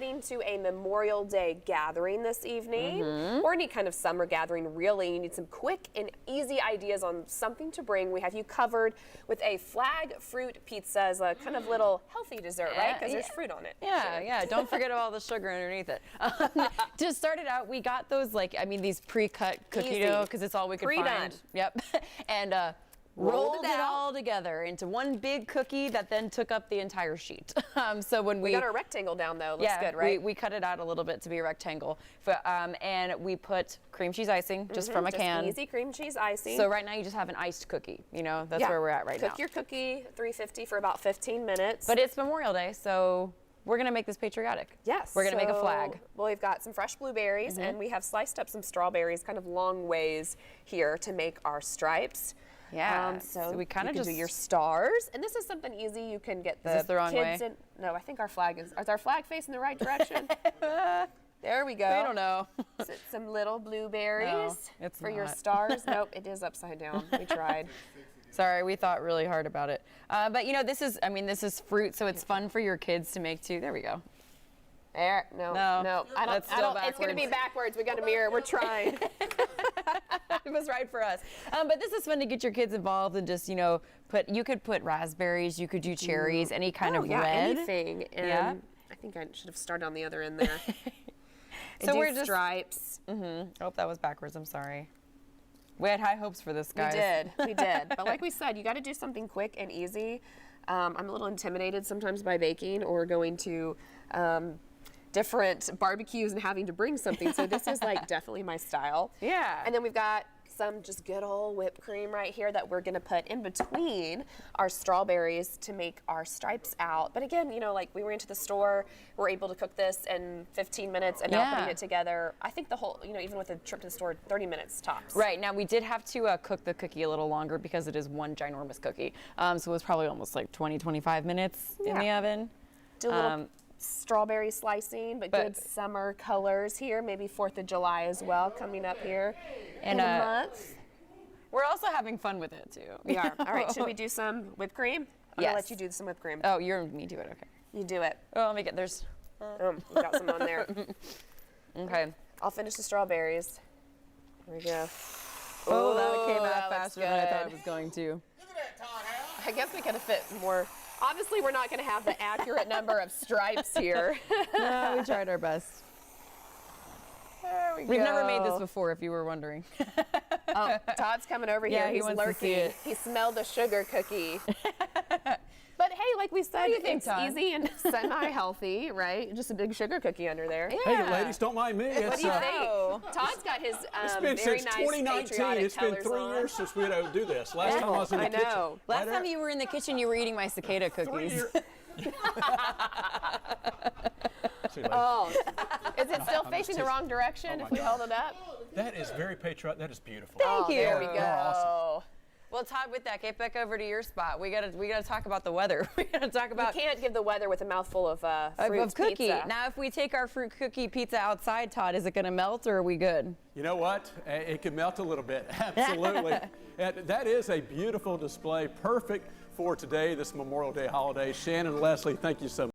heading to a Memorial Day gathering this evening, or any kind of summer gathering, really, you need some quick and easy ideas on something to bring. We have you covered with a flag fruit pizza as a kind of little healthy dessert, right? Because there's fruit on it. Yeah. Don't forget all the sugar underneath it. To start it out, we got those, these pre-cut cookie dough, because it's all we could find. Yep. And rolled it all together into one big cookie that then took up the entire sheet. So when we got our rectangle down, though. Looks good, right? We cut it out a little bit to be a rectangle. And we put cream cheese icing just from a can. Easy cream cheese icing. So right now you just have an iced cookie. That's where we're at right now. Cook your cookie, 350 for about 15 minutes. But it's Memorial Day, so we're going to make this patriotic. Yes. We're going to make a flag. Well, we've got some fresh blueberries, and we have sliced up some strawberries kind of long ways here to make our stripes. Yeah. So we kind of just do your stars, and this is something easy. You can get the, is this the wrong kids way? in. No, I think our flag is our flag facing the right direction? There we go. I don't know. Some little blueberries for your not. stars. Nope, it is upside down. We tried. Sorry, we thought really hard about it. But this is fruit, so it's fun for your kids to make too. There we go. There, no. I don't. It's going to be backwards. We got a mirror. We're trying. It was right for us. But this is fun to get your kids involved and just, you could put raspberries, you could do cherries, any kind of red. Anything. And I think I should have started on the other end there. So we're just stripes. Oh, that was backwards. I'm sorry. We had high hopes for this, guys. We did. But like we said, you got to do something quick and easy. I'm a little intimidated sometimes by baking or going to different barbecues and having to bring something. So this is definitely my style. Yeah. And then we've got some just good old whipped cream right here that we're going to put in between our strawberries to make our stripes out. But again, we went into the store, we're able to cook this in 15 minutes and now putting it together. I think the whole, even with a trip to the store, 30 minutes tops. Right. Now we did have to cook the cookie a little longer because it is one ginormous cookie. So it was probably almost 20, 25 minutes in the oven. Do a little strawberry slicing, but good summer colors here. Maybe 4th of July as well coming up here in a month. We're also having fun with it too. We are. All right, should we do some whipped cream? I'm gonna let you do some whipped cream. Oh, you're me do it. Okay. You do it. Oh, let me get there's. We got some on there. Okay. I'll finish the strawberries. There we go. Oh, that came out faster than I thought it was going to. I guess we could have fit more. Obviously, we're not going to have the accurate number of stripes here. No, we tried our best. There we go. We've never made this before, if you were wondering. Oh, Todd's coming over here. He's lurking. He smelled a sugar cookie. But hey, like we said, it's easy and semi-healthy, right? Just a big sugar cookie under there. Yeah. Hey, ladies, don't mind me. What do you think? Todd's got his very nice 2019. It's been 3 years since we had to do this. Last time I was in the kitchen. Last time you were in the kitchen, you were eating my cicada cookies. Oh, is it still facing the wrong direction if we hold it up? That is very patriotic. That is beautiful. Thank you. There we go. Awesome. Well, Todd, with that, get back over to your spot. We gotta talk about the weather. We gotta talk about. You can't give the weather with a mouthful of fruit cookie. Pizza. Now, if we take our fruit cookie pizza outside, Todd, is it gonna melt or are we good? You know what? It can melt a little bit. Absolutely. That is a beautiful display, perfect for today, this Memorial Day holiday. Shannon and Leslie, thank you so much.